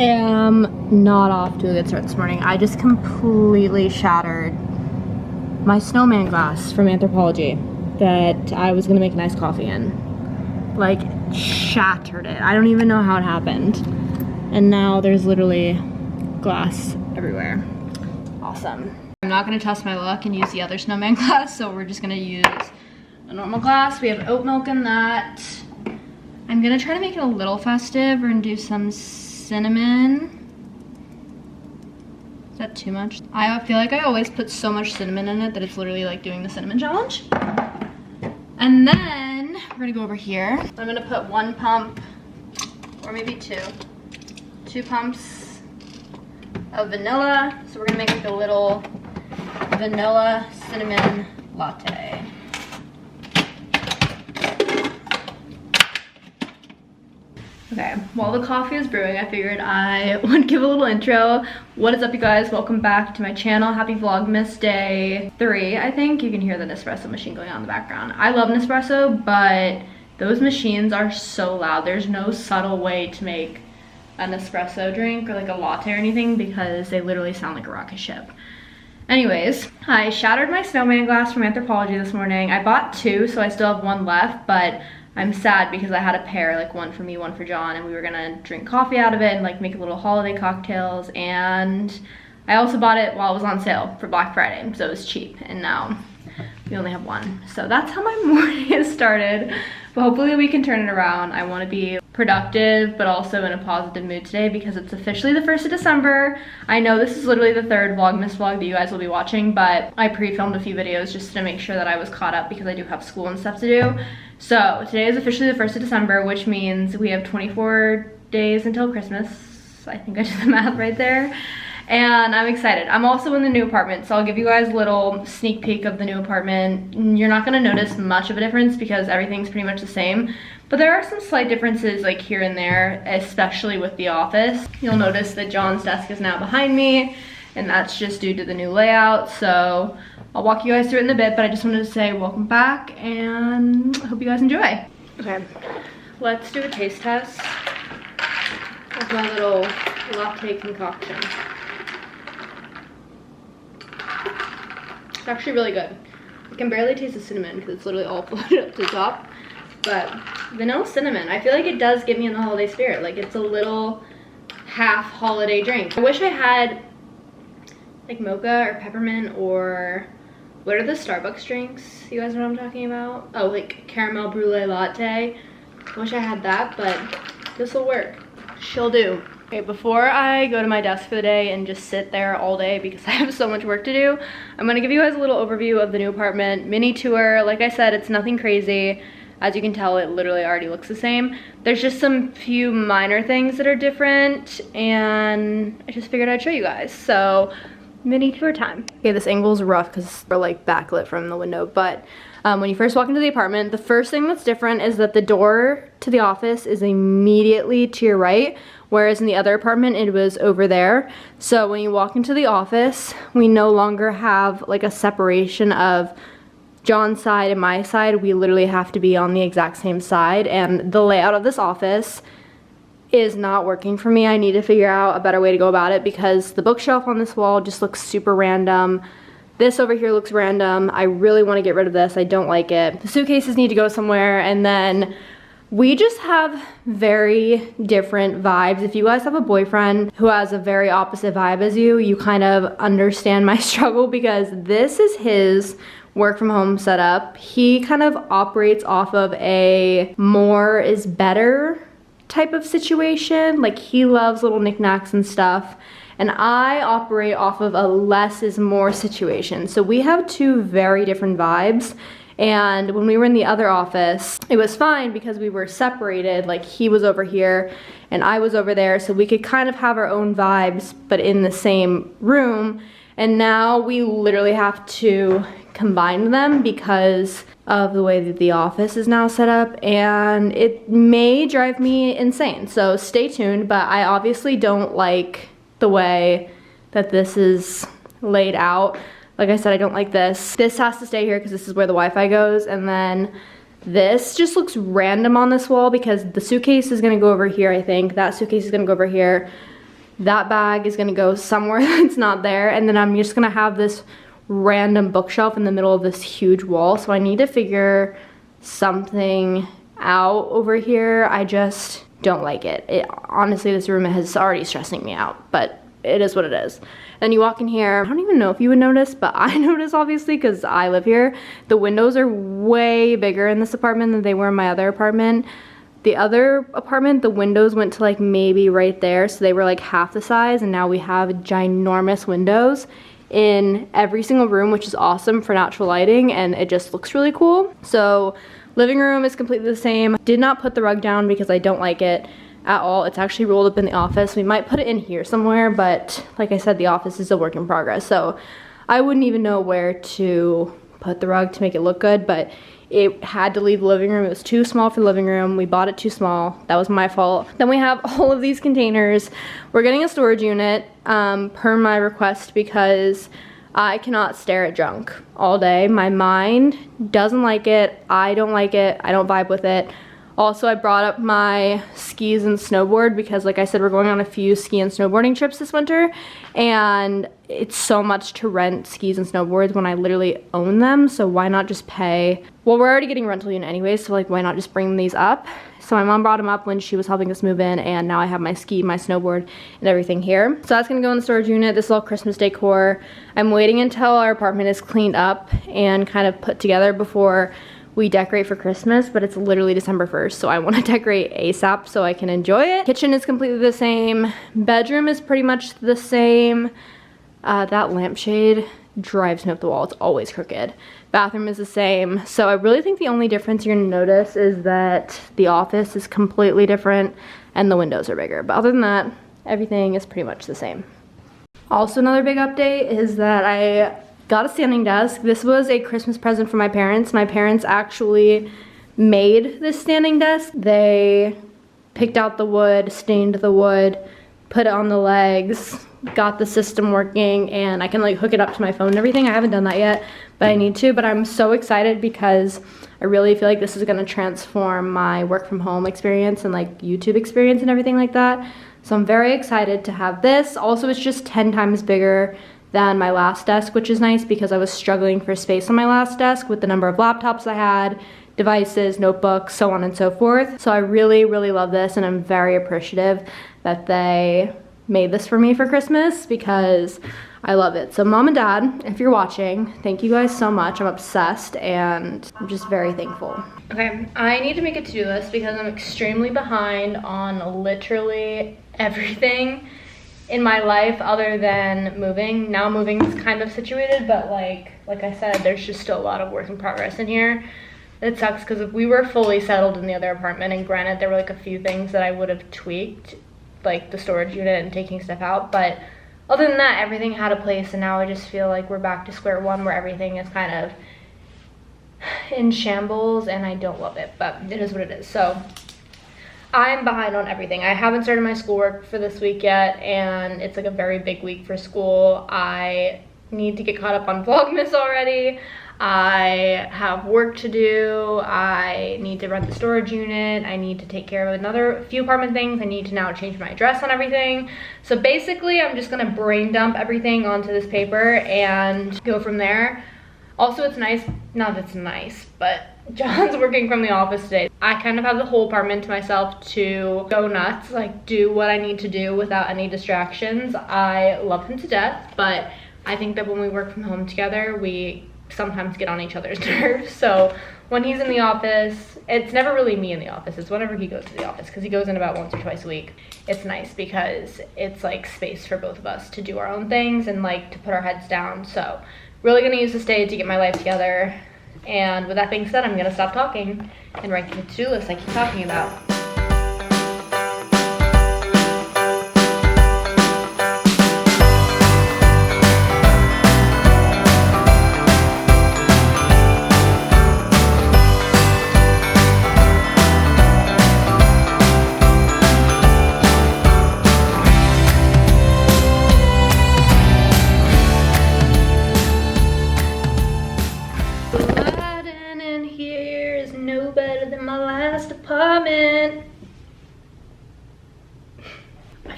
am not off to a good start this morning. I just completely shattered my snowman glass from Anthropology that I was gonna make nice coffee in. Like, shattered it. I don't even know how it happened. And now there's literally glass everywhere. Awesome. I'm not gonna test my luck and use the other snowman glass, so we're just gonna use a normal glass. We have oat milk in that. I'm gonna try to make it a little festive. We're gonna do some cinnamon. Is that too much? I feel like I always put so much cinnamon in it that it's literally like doing the cinnamon challenge. And then we're gonna go over here. I'm gonna put 1 pump, or maybe 2 pumps of vanilla. So we're gonna make like a little vanilla cinnamon latte. Okay, while the coffee is brewing, I figured I would give a little intro. What is up, you guys? Welcome back to my channel. Happy Vlogmas Day 3, I think. You can hear the Nespresso machine going on in the background. I love Nespresso, but those machines are so loud. There's no subtle way to make an espresso drink or like a latte or anything because they literally sound like a rocket ship. Anyways, I shattered my snowman glass from Anthropology this morning. I bought 2, so I still have 1 left, but I'm sad because I had a pair, like 1 for me, 1 for John, and we were gonna drink coffee out of it and like make little holiday cocktails. And I also bought it while it was on sale for Black Friday, so it was cheap. And now we only have 1. So that's how my morning has started. But hopefully we can turn it around. I wanna be productive, but also in a positive mood today because it's officially the 1st of December. I know this is literally the 3rd Vlogmas vlog that you guys will be watching, but I pre-filmed a few videos just to make sure that I was caught up because I do have school and stuff to do. So today is officially the 1st of December, which means we have 24 days until Christmas. I think I did the math right there. And I'm excited. I'm also in the new apartment, so I'll give you guys a little sneak peek of the new apartment. You're not gonna notice much of a difference because everything's pretty much the same, but there are some slight differences like here and there, especially with the office. You'll notice that John's desk is now behind me, and that's just due to the new layout. So I'll walk you guys through it in a bit, but I just wanted to say welcome back and I hope you guys enjoy. Okay, let's do a taste test of my little latte concoction. It's actually really good. I can barely taste the cinnamon because it's literally all floated up to the top. But vanilla cinnamon, I feel like it does get me in the holiday spirit. Like it's a little half holiday drink. I wish I had like mocha or peppermint or what are the Starbucks drinks? You guys know what I'm talking about? Oh, like caramel brulee latte. I wish I had that, but this will work. She'll do. Okay, before I go to my desk for the day and just sit there all day because I have so much work to do, I'm gonna give you guys a little overview of the new apartment, mini tour. Like I said, it's nothing crazy. As you can tell, it literally already looks the same. There's just some few minor things that are different, and I just figured I'd show you guys. So, mini tour time. Okay, this angle is rough because we're like backlit from the window, but when you first walk into the apartment, the first thing that's different is that the door to the office is immediately to your right, whereas in the other apartment it was over there. So when you walk into the office, we no longer have like a separation of John's side and my side. We literally have to be on the exact same side, and the layout of this office is not working for me. I need to figure out a better way to go about it because the bookshelf on this wall just looks super random. This over here looks random. I really want to get rid of this. I don't like it. The suitcases need to go somewhere, and then we just have very different vibes. If you guys have a boyfriend who has a very opposite vibe as you, you kind of understand my struggle because this is his work from home setup. He kind of operates off of a more is better type of situation. Like he loves little knickknacks and stuff. And I operate off of a less is more situation. So we have 2 very different vibes. And when we were in the other office, it was fine because we were separated. Like he was over here and I was over there. So we could kind of have our own vibes, but in the same room. And now we literally have to combine them because of the way that the office is now set up, and it may drive me insane. So stay tuned, but I obviously don't like the way that this is laid out. Like I said, I don't like this. This has to stay here because this is where the Wi-Fi goes, and then this just looks random on this wall because the suitcase is gonna go over here, I think. That suitcase is gonna go over here. That bag is gonna go somewhere that's not there, and then I'm just gonna have this random bookshelf in the middle of this huge wall. So I need to figure something out over here. I just don't like it. Honestly, this room is already stressing me out, but it is what it is. Then you walk in here, I don't even know if you would notice, but I notice obviously because I live here. The windows are way bigger in this apartment than they were in my other apartment. The other apartment, the windows went to like maybe right there, so they were like half the size, and now we have ginormous windows in every single room, which is awesome for natural lighting, and it just looks really cool. So living room is completely the same. Did not put the rug down because I don't like it at all. It's actually rolled up in the office. We might put it in here somewhere, but like I said, the office is a work in progress, so I wouldn't even know where to put the rug to make it look good, but it had to leave the living room. It was too small for the living room. We bought it too small. That was my fault. Then we have all of these containers. We're getting a storage unit per my request because I cannot stare at junk all day. My mind doesn't like it. I don't like it. I don't vibe with it. Also, I brought up my skis and snowboard because, like I said, we're going on a few ski and snowboarding trips this winter, and it's so much to rent skis and snowboards when I literally own them, so why not just pay? Well, we're already getting a rental unit anyway, so like why not just bring these up? So my mom brought them up when she was helping us move in, and now I have my ski, my snowboard, and everything here. So that's gonna go in the storage unit. This is all Christmas decor. I'm waiting until our apartment is cleaned up and kind of put together before we decorate for Christmas, but it's literally December 1st, so I want to decorate ASAP so I can enjoy it. Kitchen is completely the same. Bedroom is pretty much the same. That lampshade drives me up the wall. It's always crooked. Bathroom is the same. So I really think the only difference you're gonna notice is that the office is completely different and the windows are bigger. But other than that, everything is pretty much the same. Also, another big update is that I got a standing desk. This was a Christmas present for my parents. My parents actually made this standing desk. They picked out the wood, stained the wood, put it on the legs, got the system working, and I can like hook it up to my phone and everything. I haven't done that yet, but I need to. But I'm so excited because I really feel like this is gonna transform my work from home experience and like YouTube experience and everything like that. So I'm very excited to have this. Also, it's just 10 times bigger than my last desk, which is nice because I was struggling for space on my last desk with the number of laptops I had, devices, notebooks, so on and so forth. So I really, really love this, and I'm very appreciative that they made this for me for Christmas because I love it. So Mom and Dad, if you're watching, thank you guys so much. I'm obsessed and I'm just very thankful. Okay, I need to make a to-do list because I'm extremely behind on literally everything in my life other than moving. Now moving is kind of situated, but like I said, there's just still a lot of work in progress in here. It sucks because if we were fully settled in the other apartment, and granted there were like a few things that I would have tweaked, like the storage unit and taking stuff out, but other than that, everything had a place, and now I just feel like we're back to square one where everything is kind of in shambles, and I don't love it, but it is what it is. So I'm behind on everything. I haven't started my schoolwork for this week yet, and it's like a very big week for school. I need to get caught up on Vlogmas already. I have work to do. I need to rent the storage unit. I need to take care of another few apartment things. I need to now change my address on everything. So basically, I'm just gonna brain dump everything onto this paper and go from there. Also, it's nice, not that it's nice, but John's working from the office today. I kind of have the whole apartment to myself to go nuts, like do what I need to do without any distractions. I love him to death, but I think that when we work from home together, we sometimes get on each other's nerves. So when he's in the office, it's never really me in the office, it's whenever he goes to the office, because he goes in about once or twice a week. It's nice because it's like space for both of us to do our own things and like to put our heads down. So really gonna use this day to get my life together. And with that being said, I'm gonna stop talking and write the to-do list I keep talking about.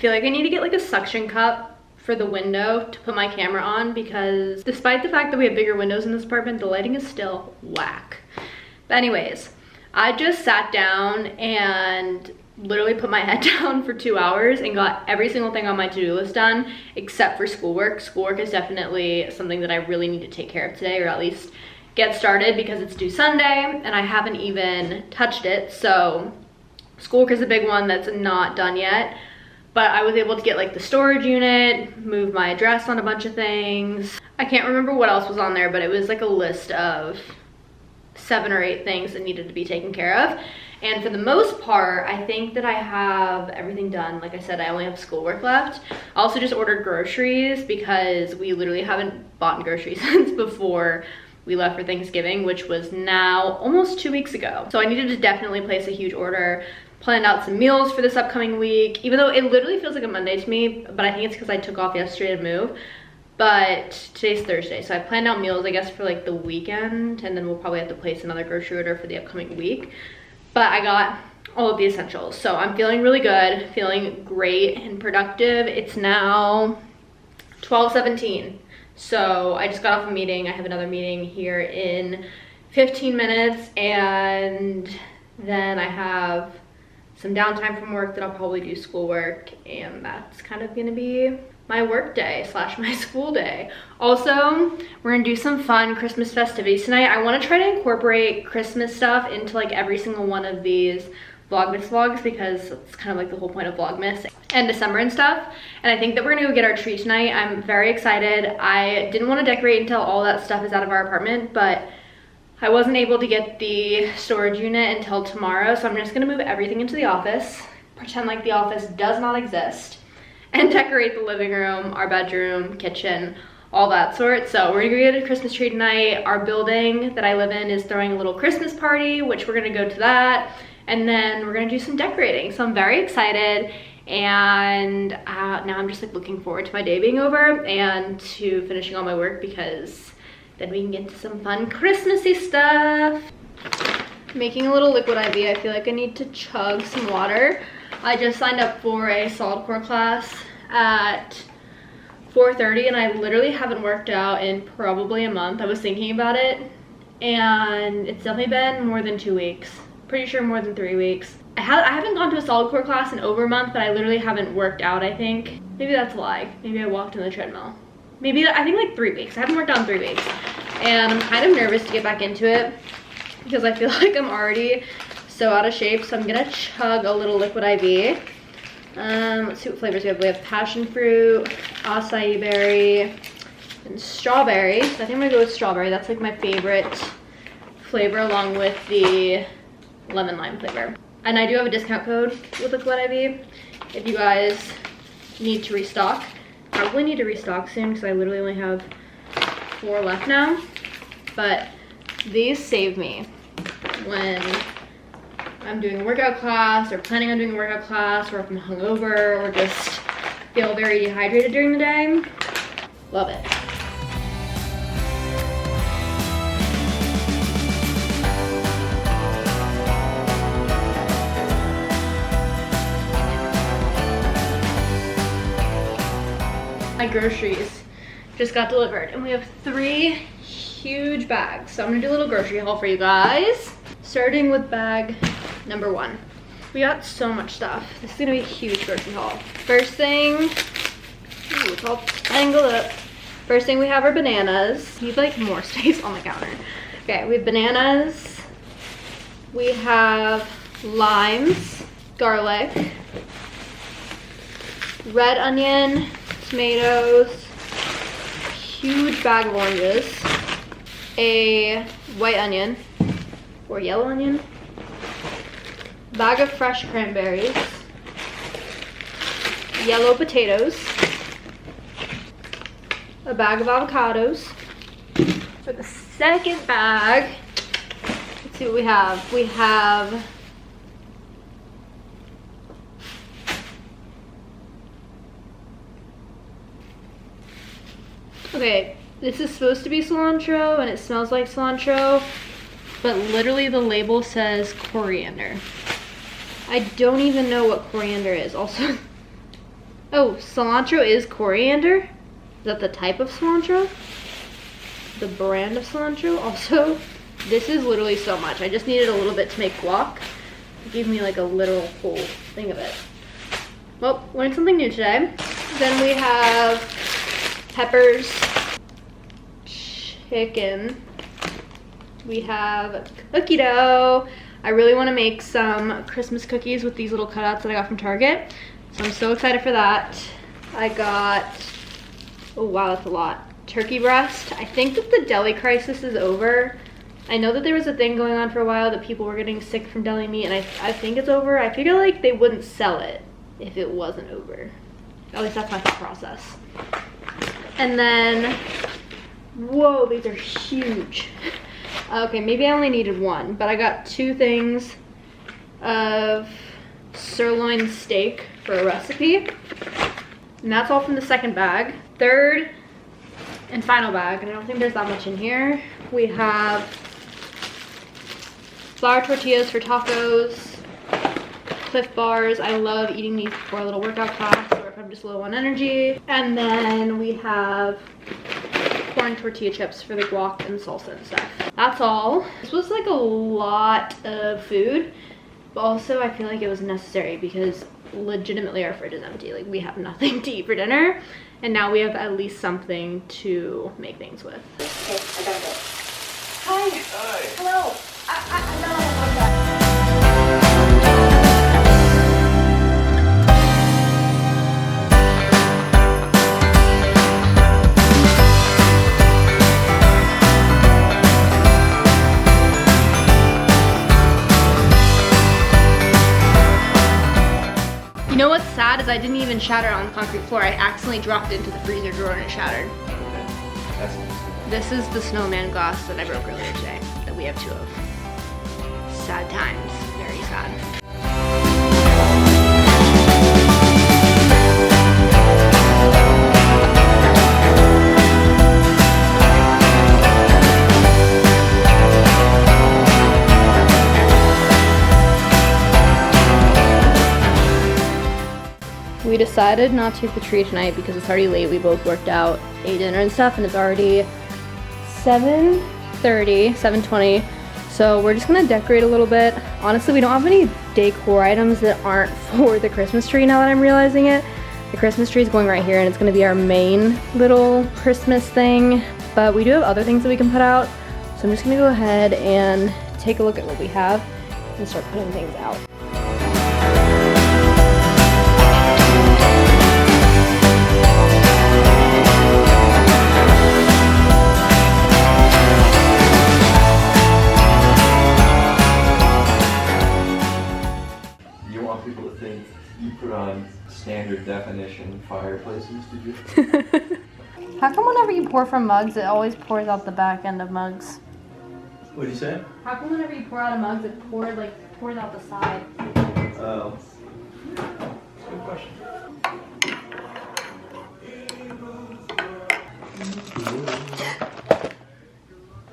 feel like I need to get like a suction cup for the window to put my camera on, because despite the fact that we have bigger windows in this apartment, the lighting is still whack. But anyways, I just sat down and literally put my head down for 2 hours and got every single thing on my to-do list done except for schoolwork. Schoolwork is definitely something that I really need to take care of today, or at least get started, because it's due Sunday and I haven't even touched it. So schoolwork is a big one that's not done yet, but I was able to get like the storage unit, move my address on a bunch of things. I can't remember what else was on there, but it was like a list of 7 or 8 things that needed to be taken care of. And for the most part, I think that I have everything done. Like I said, I only have schoolwork left. I also just ordered groceries because we literally haven't bought groceries since before we left for Thanksgiving, which was now almost 2 weeks ago. So I needed to definitely place a huge order, planned out some meals for this upcoming week, even though it literally feels like a Monday to me, but I think it's because I took off yesterday to move. But today's Thursday, so I planned out meals, I guess, for like the weekend, and then we'll probably have to place another grocery order for the upcoming week. But I got all of the essentials, so I'm feeling really good, feeling great and productive. It's now 12:17, so I just got off a meeting. I have another meeting here in 15 minutes, and then I have some downtime from work that I'll probably do schoolwork, and that's kind of gonna be my work day slash my school day. Also, we're gonna do some fun Christmas festivities tonight. I wanna try to incorporate Christmas stuff into like every single one of these Vlogmas vlogs, because it's kind of like the whole point of Vlogmas and December and stuff. And I think that we're gonna go get our tree tonight. I'm very excited. I didn't wanna decorate until all that stuff is out of our apartment, but I wasn't able to get the storage unit until tomorrow, so I'm just gonna move everything into the office, pretend like the office does not exist, and decorate the living room, our bedroom, kitchen, all that sort. So we're gonna go get a Christmas tree tonight. Our building that I live in is throwing a little Christmas party, which we're gonna go to that. And then we're gonna do some decorating. So I'm very excited. And now I'm just like looking forward to my day being over and to finishing all my work, because then we can get into some fun Christmassy stuff. Making a little liquid IV. I feel like I need to chug some water. I just signed up for a solid core class at 4:30, and I literally haven't worked out in probably a month. I was thinking about it, and it's definitely been more than 2 weeks. Pretty sure more than 3 weeks. I haven't gone to a solid core class in over a month, but I literally haven't worked out, I think. Maybe that's a lie. Maybe I walked on the treadmill. Maybe, I think like 3 weeks. I haven't worked out in 3 weeks. And I'm kind of nervous to get back into it because I feel like I'm already so out of shape. So I'm gonna chug a little liquid IV. Let's see what flavors we have. We have passion fruit, acai berry, and strawberry. So I think I'm gonna go with strawberry. That's like my favorite flavor, along with the lemon lime flavor. And I do have a discount code with liquid IV if you guys need to restock. Probably need to restock soon because I literally only have 4 left now. But these save me when I'm doing a workout class, or planning on doing a workout class, or if I'm hungover, or just feel very dehydrated during the day. Love it. My groceries just got delivered, and we have 3 huge bags. So I'm gonna do a little grocery haul for you guys, starting with bag number 1. We got so much stuff. This is gonna be a huge grocery haul. First thing, ooh, it's all tangled up. First thing we have are bananas. Need like more space on the counter. Okay, we have bananas. We have limes, garlic, red onion, tomatoes, huge bag of oranges, a white onion or yellow onion, bag of fresh cranberries, yellow potatoes, a bag of avocados. For the second bag, let's see what we have. We have okay, this is supposed to be cilantro and it smells like cilantro, but literally the label says coriander. I don't even know what coriander is. Also, Oh, cilantro is coriander. Is that the type of cilantro? The brand of cilantro? Also, this is literally so much. I just needed a little bit to make guac. It gave me like a literal whole thing of it. Well, learned something new today. Then we have peppers, chicken. We have cookie dough. I really want to make some Christmas cookies with these little cutouts that I got from Target. So I'm so excited for that. I got, oh wow, that's a lot. Turkey breast. I think that the deli crisis is over. I know that there was a thing going on for a while that people were getting sick from deli meat, and I think it's over. I feel like they wouldn't sell it if it wasn't over. At least that's my thought process. And then, whoa, these are huge. Okay, maybe I only needed one, but I got 2 things of sirloin steak for a recipe. And that's all from the second bag. Third and final bag, and I don't think there's that much in here. We have flour tortillas for tacos, Cliff bars. I love eating these before a little workout class or if I'm just low on energy. And then we have corn tortilla chips for the guac and salsa and stuff. That's all. This was like a lot of food, but also I feel like it was necessary because legitimately our fridge is empty. Like, we have nothing to eat for dinner, and now we have at least something to make things with. Okay, I gotta go. Hi. Hi. Hello. No, You know what's sad is I didn't even shatter it on the concrete floor. I accidentally dropped it into the freezer drawer and it shattered. This is the snowman glass that I broke earlier today that we have 2 of. Sad times, very sad. We decided not to hit the tree tonight because it's already late. We both worked out, ate dinner and stuff, and it's already 7:30, 7:20. So we're just gonna decorate a little bit. Honestly, we don't have any decor items that aren't for the Christmas tree now that I'm realizing it. The Christmas tree is going right here and it's gonna be our main little Christmas thing. But we do have other things that we can put out. So I'm just gonna go ahead and take a look at what we have and start putting things out. People to think you put on standard definition fireplaces, did you? How come whenever you pour from mugs, it always pours out the back end of mugs? What did you say? How come whenever you pour out of mugs, it pours out the side? Oh. Good question.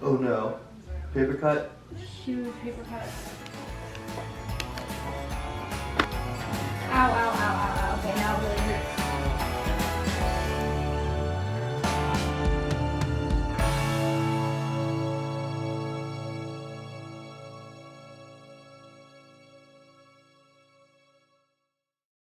Oh no. Paper cut? Huge paper cut.